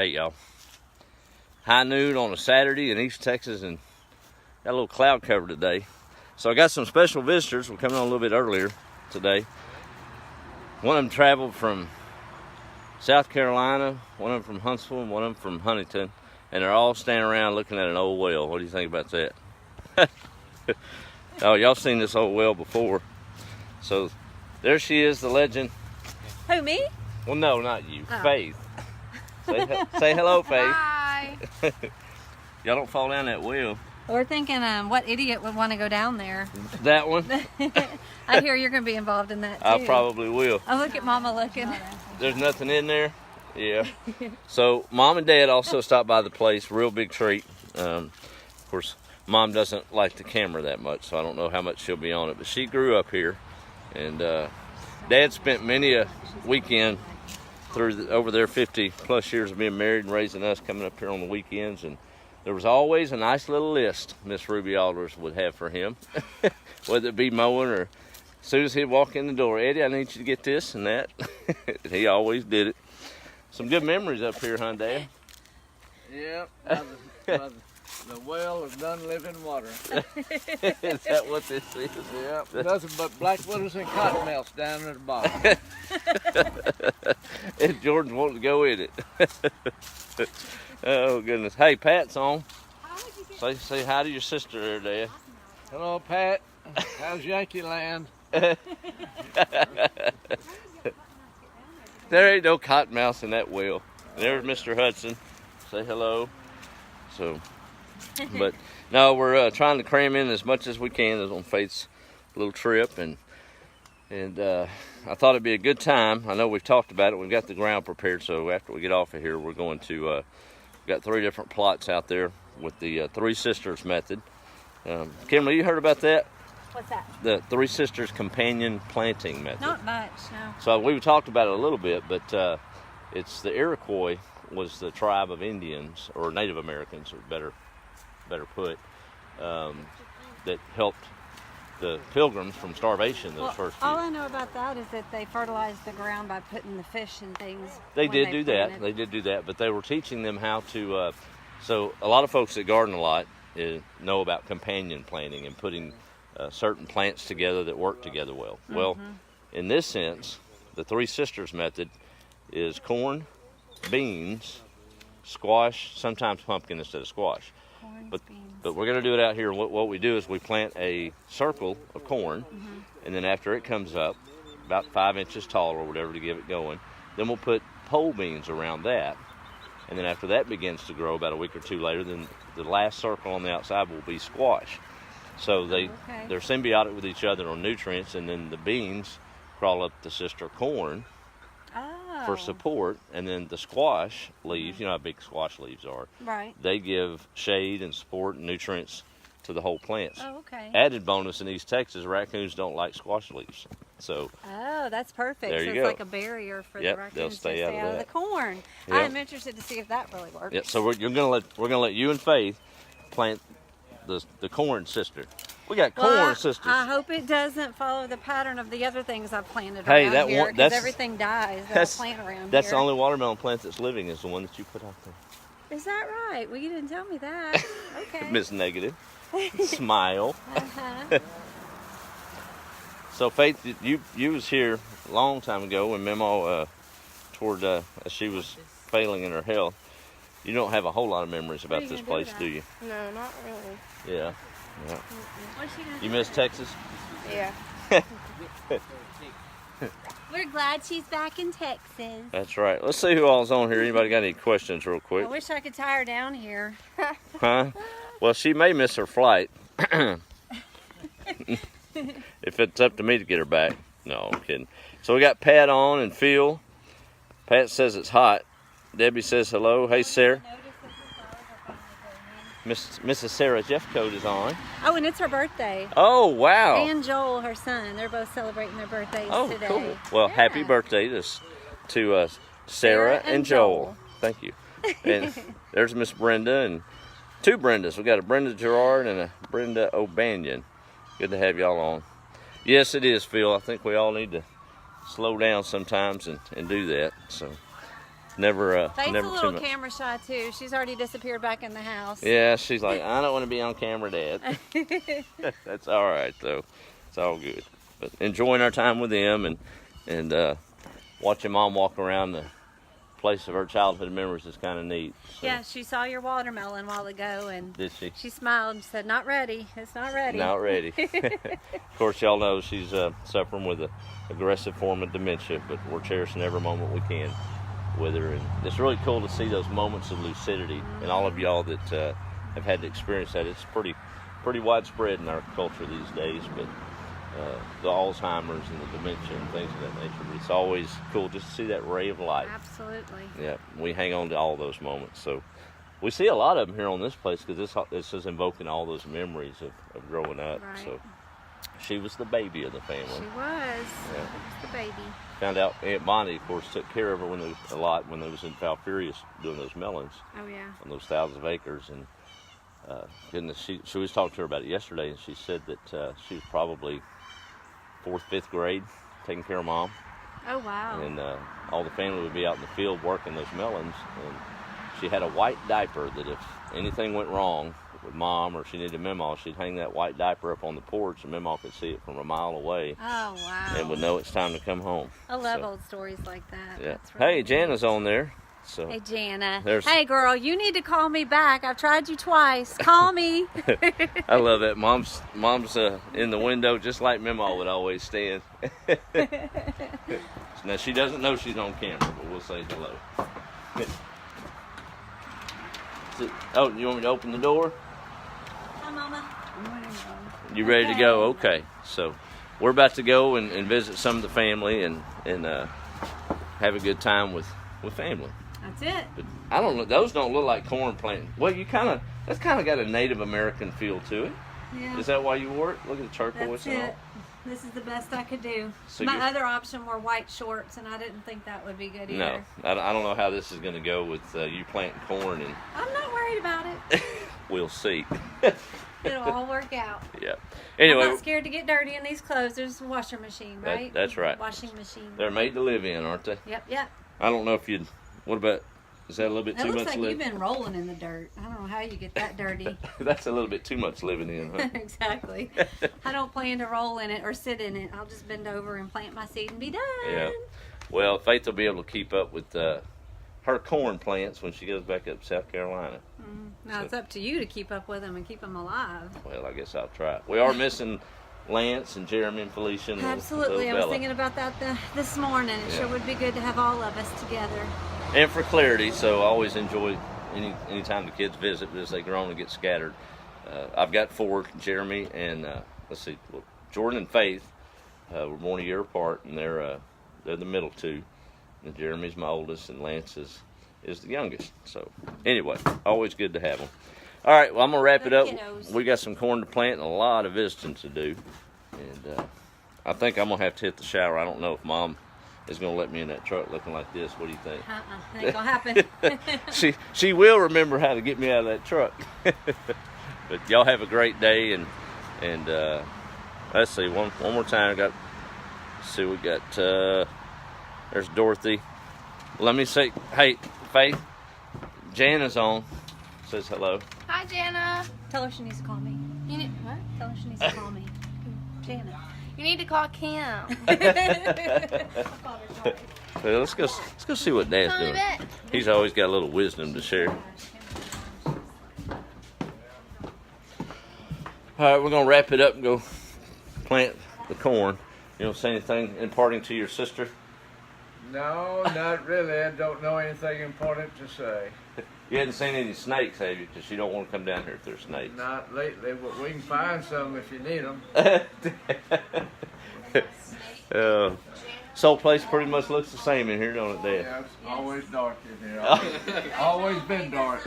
Hey y'all, high noon on a Saturday in East Texas, and got a little cloud cover today. So I got some special visitors. We're coming on a little bit earlier today. One of them traveled from South Carolina, one of them from Huntsville, and one of them from Huntington, and they're all standing around looking at an old well. What do you think about that? Oh, y'all seen this old well before. So there she is, the legend. Who, me? Well, no, not you. Oh. Faith. Say hello, Faith. Hi. Y'all don't fall down that well. We're thinking, what idiot would want to go down there? That one? I hear you're going to be involved in that too. I probably will. Oh, look at Mama looking. There's nothing in there? Yeah. So Mom and Dad also stopped by the place. Real big treat. Of course, Mom doesn't like the camera that much, so I don't know how much she'll be on it. But she grew up here, and Dad spent many a weekend over their 50 plus years of being married and raising us, coming up here on the weekends. And there was always a nice little list Miss Ruby Alders would have for him, whether it be mowing or as soon as he'd walk in the door, Eddie, I need you to get this and that. He always did it. Some good memories up here, huh, Dad? Yep. The well of none living water. Is that what this is? Yep. Nothing but black widows and cottonmouths down at the bottom. And Jordan's wanting to go in it. Oh, goodness. Hey, Pat's on. Say hi to your sister there, Dad. Hello, Pat. How's Yankee Land? There ain't no cottonmouths in that well. There's Mr. Hudson. Say hello. So, but no, we're trying to cram in as much as we can on Faith's little trip, and I thought it'd be a good time. I know we've talked about it. We've got the ground prepared, so after we get off of here, we're going to. We've got 3 different plots out there with the Three Sisters method. Kimberly, you heard about that? What's that? The Three Sisters companion planting method. Not much, no. So we talked about it a little bit, but it's the Iroquois was the tribe of Indians, or Native Americans, or better put, that helped the Pilgrims from starvation those first few. All I know about that is that they fertilized the ground by putting the fish and things. They did do that, but they were teaching them how to. So a lot of folks that garden a lot know about companion planting and putting certain plants together that work together well. Mm-hmm. Well, in this sense, the Three Sisters method is corn, beans, squash, sometimes pumpkin instead of squash. But we're going to do it out here. What we do is we plant a circle of corn, and then after it comes up, about 5 inches tall or whatever to give it going, then we'll put pole beans around that. And then after that begins to grow, about a week or 2 later, then the last circle on the outside will be squash. So they're symbiotic with each other on nutrients, and then the beans crawl up the sister corn for support, and then the squash leaves, you know how big squash leaves are. Right. They give shade and support and nutrients to the whole plants. Oh, okay. Added bonus in East Texas, raccoons don't like squash leaves. So that's perfect. There so you it's go. like a barrier for the raccoons they'll stay out of the corn. Yep. I'm interested to see if that really works. yeah, so we're gonna let you and Faith plant the corn sister. We got corn sisters. I hope it doesn't follow the pattern of the other things I've planted Hey, around that here, one- that's- everything dies that I plant around That's here. the only watermelon plant that's living is the one that you put out there. Is that right? Well, you didn't tell me that. Okay. Miss Negative. Smile. Uh-huh. So Faith, you was here a long time ago when Memo as she was failing in her health. You don't have a whole lot of memories about this place, do you? No, not really. Yeah. What's she gonna You do? miss Texas? Yeah. We're glad she's back in Texas. That's right. Let's see who all's on here. Anybody got any questions real quick? I wish I could tie her down here. Huh? Well, she may miss her flight. If it's up to me to get her back. No, I'm kidding. So we got Pat on and Phil. Pat says it's hot. Debbie says hello. Hey, Sarah. Mrs. Sarah Jeffcoat is on. Oh, and it's her birthday. Oh, wow. And Joel, her son. They're both celebrating their birthdays today. Cool. Well, happy birthday to Sarah and Joel. Thank you. And there's Miss Brenda and 2 Brendas. We got a Brenda Gerard and a Brenda O'Banion. Good to have y'all on. Yes, it is, Phil. I think we all need to slow down sometimes and do that. So never Faith's never a too little much. camera shy too. She's already disappeared back in the house. Yeah, she's like, I don't want to be on camera, Dad. That's all right though. It's all good. But enjoying our time with them and watching Mom walk around the place of her childhood memories is kind of neat. So. Yeah, she saw your watermelon a while ago and Did she? she smiled and said, "Not ready. It's not ready." Not ready. Of course, y'all know she's suffering with an aggressive form of dementia, but we're cherishing every moment we can with her. And it's really cool to see those moments of lucidity. And all of y'all that have had to experience that, it's pretty widespread in our culture these days. But the Alzheimer's and the dementia and things of that nature. But it's always cool just to see that ray of light. Absolutely. Yeah, we hang on to all those moments. So we see a lot of them here on this place because this is invoking all those memories of growing up. Right. So she was the baby of the family. She was. Yeah. She was the baby. Found out Aunt Bonnie, of course, took care of her when they was in Falfurrias doing those melons Oh yeah. on those thousands of acres. And goodness, she was talking to her about it yesterday, and she said that she was probably 4th, 5th grade taking care of Mom. Oh wow. And all the family would be out in the field working those melons, and she had a white diaper that if anything went wrong with Mom or she needed Mamaw, she'd hang that white diaper up on the porch and Mamaw could see it from a mile away Oh wow. and would know it's time to come home. I love So, old stories like that. yeah. That's really Hey, Jana's on there. So Hey Jana. There's- Hey girl, you need to call me back. I've tried you twice. Call me. I love that. Mom's in the window just like Mamaw would always stand. Now she doesn't know she's on camera, but we'll say hello. Oh, you want me to open the door? Hi Mama. You ready to go? Okay. So we're about to go and visit some of the family and have a good time with family. That's it. But I don't know. Those don't look like corn planting. Well, that's kind of got a Native American feel to it. Yeah. Is that why you wore it? Look at the turquoise That's and all. it. This is the best I could do. So My you're- other option were white shorts, and I didn't think that would be good either. No, I don't know how this is going to go with you planting corn, and I'm not worried about it. we'll see. It'll all work out. Yeah. I'm Anyway, not scared to get dirty in these clothes. There's a washer machine, right? that's right. Washing machine. they're made to live in, aren't they? Yep. I don't know if you'd. What about? Is that a little bit It too looks much like living? you've been rolling in the dirt. I don't know how you get that dirty. That's a little bit too much living in, huh? Exactly. I don't plan to roll in it or sit in it. I'll just bend over and plant my seed and be done. Yeah. Well, Faith will be able to keep up with her corn plants when she goes back up to South Carolina. Now So- it's up to you to keep up with them and keep them alive. Well, I guess I'll try it. We are missing Lance and Jeremy and Felicia and Absolutely. I little was Bella. thinking about that this morning. It sure Yeah. would be good to have all of us together. And for clarity, so I always enjoy anytime the kids visit, but as they grow and get scattered. I've got 4, Jeremy and let's see, Jordan and Faith were born a year apart, and they're the middle 2. And Jeremy's my oldest, and Lance is the youngest. So anyway, always good to have them. All right, well, I'm gonna wrap it up. Good kiddos. We got some corn to plant and a lot of visiting to do, and I think I'm gonna have to hit the shower. I don't know if Mom is gonna let me in that truck looking like this. What do you think? Ain't gonna happen. She will remember how to get me out of that truck. But y'all have a great day, and let's see one more time. We got there's Dorothy. Let me say, hey Faith, Jana's on. Says hello. Hi, Jana. Tell her she needs to call me. You need what? Tell her she needs to call me. Jana. You need to call Kim. I'll call her shortly. Well, let's go see what Dad's Call me doing. back. He's always got a little wisdom to share. All right, we're gonna wrap it up and go plant the corn. You don't say anything imparting to your sister? No, not really. I don't know anything important to say. You hadn't seen any snakes, have you? Because you don't want to come down here if there's snakes. Not lately, but we can find some if you need them. This whole place pretty much looks the same in here, don't it, Dad? Yeah, it's always dark in here. Always been dark.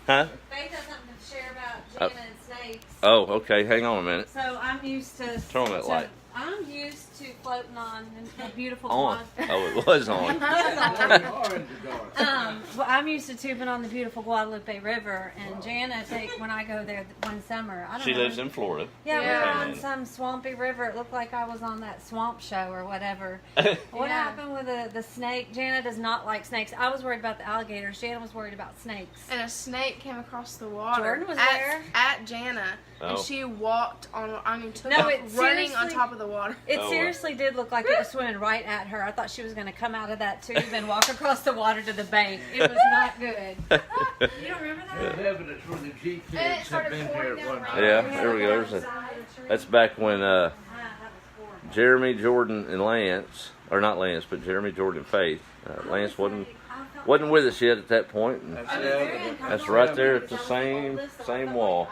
Huh? Faith has something to share about Jana and snakes. Oh, okay. Hang on a minute. So I'm used to Turn on that light. I'm used to floating on a beautiful On. pond. Oh, it was on. Well, I'm used to tubing on the beautiful Guadalupe River, and Jana when I go there one summer. I don't She know. lives in Florida. Yeah, we Yeah. were on some swampy river. It looked like I was on that swamp show or whatever. What Yeah. happened with the snake? Jana does not like snakes. I was worried about the alligators. Jana was worried about snakes. And a snake came across the water. Jordan was at, there. At Jana. Oh. And she walked on, took No, off it running on seriously- top of the water. It Oh, seriously did look like it was swimming right at her. I thought she was going to come out of that tube and walk across the water to the bank. It was not good. You don't remember that? There's evidence where the G And it kids have started been here pouring at down one rain. time. Yeah, there we go. That's back when Jeremy, Jordan, and Lance, or not Lance, but Jeremy, Jordan, and Faith. Lance wasn't with us yet at that point. And That's the evidence. that's right there at the same wall.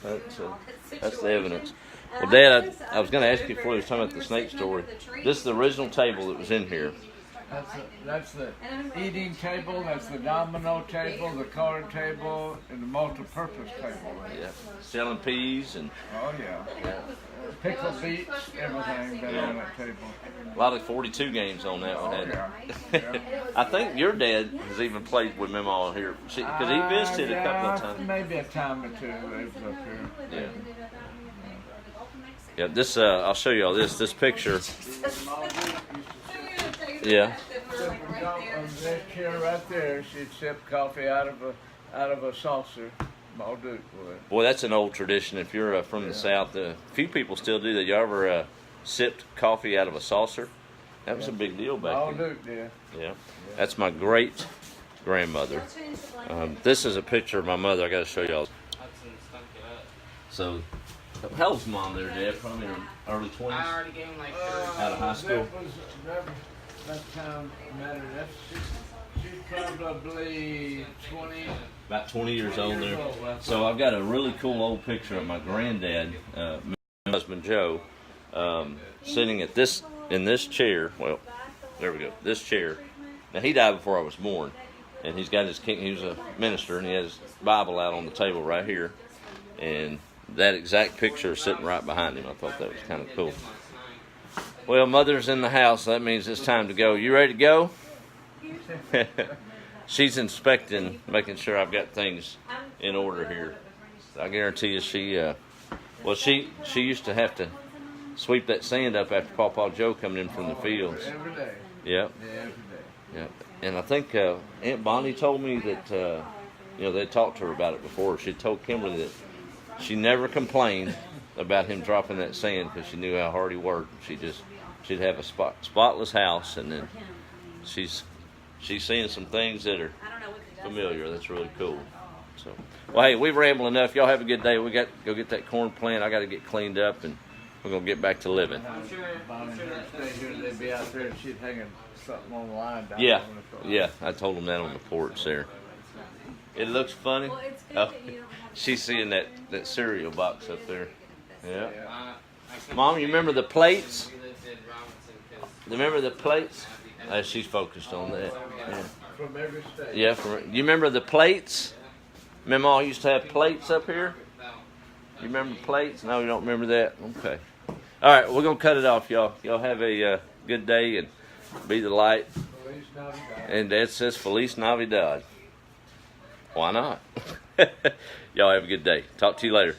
That's the evidence. Well, Dad, I was going to ask you before we was talking about the snake story. This is the original table that was in here. That's the eating table, that's the domino table, the card table, and the multi-purpose table. Yeah, selling peas and Oh yeah. Pickle beets, everything been on that table. a lot of 42 games on that one. Oh Hadn't yeah. it? I think your dad has even played with Mama here because he visited a couple of times. Maybe a time or two they was up here. Yeah. Yeah, this I'll show you all this picture. Yeah. That chair right there, she'd sip coffee out of a saucer. Maud Duke would. Boy, that's an old tradition. If you're from the South, few people still do that. You ever sipped coffee out of a saucer? That was a big deal back Maud then. Duke did. Yeah. That's my great grandmother. This is a picture of my mother. I got to show y'all. So, how old's Mom there, Dad? Probably in her early 20s? I already gave him like Out of high school? That time mattered. She's probably 20. About 20 years old there. So I've got a really cool old picture of my granddad, my husband Joe, sitting at in this chair. Well, there we go. This chair. Now he died before I was born, and he's got his he was a minister, and he has his Bible out on the table right here, and that exact picture is sitting right behind him. I thought that was kind of cool. Well, Mother's in the house. So that means it's time to go. You ready to go? She's inspecting, making sure I've got things in order here. I guarantee you she used to have to sweep that sand up after Pawpaw Joe coming in from the fields. Every day. Yep. Yeah, every day. Yep. And I think Aunt Bonnie told me that they talked to her about it before. She told Kimberly that she never complained about him dropping that sand because she knew how hard he worked. She'd have a spotless house, and then she's seeing some things that are familiar. That's really cool. So, well, hey, we've rambled enough. Y'all have a good day. We got to go get that corn plant. I got to get cleaned up, and we're gonna get back to living. Bonnie would stay here, they'd be out there, and she'd hanging something on the line down Yeah, on the front. yeah. I told them that on the porch there. It looks funny. Well, it's good Oh, that you don't have she's seeing that cereal box up there. Yeah. Yeah. Mom, you remember the plates? Remember the plates? She's focused on that. Yeah. From every state. Yeah. You remember the plates? Remember all used to have plates up here? You remember plates? No, you don't remember that? Okay. All right, we're going to cut it off, y'all. Y'all have a good day and be the light. Feliz Navidad. And Dad says Feliz Navidad. Why not? Y'all have a good day. Talk to you later.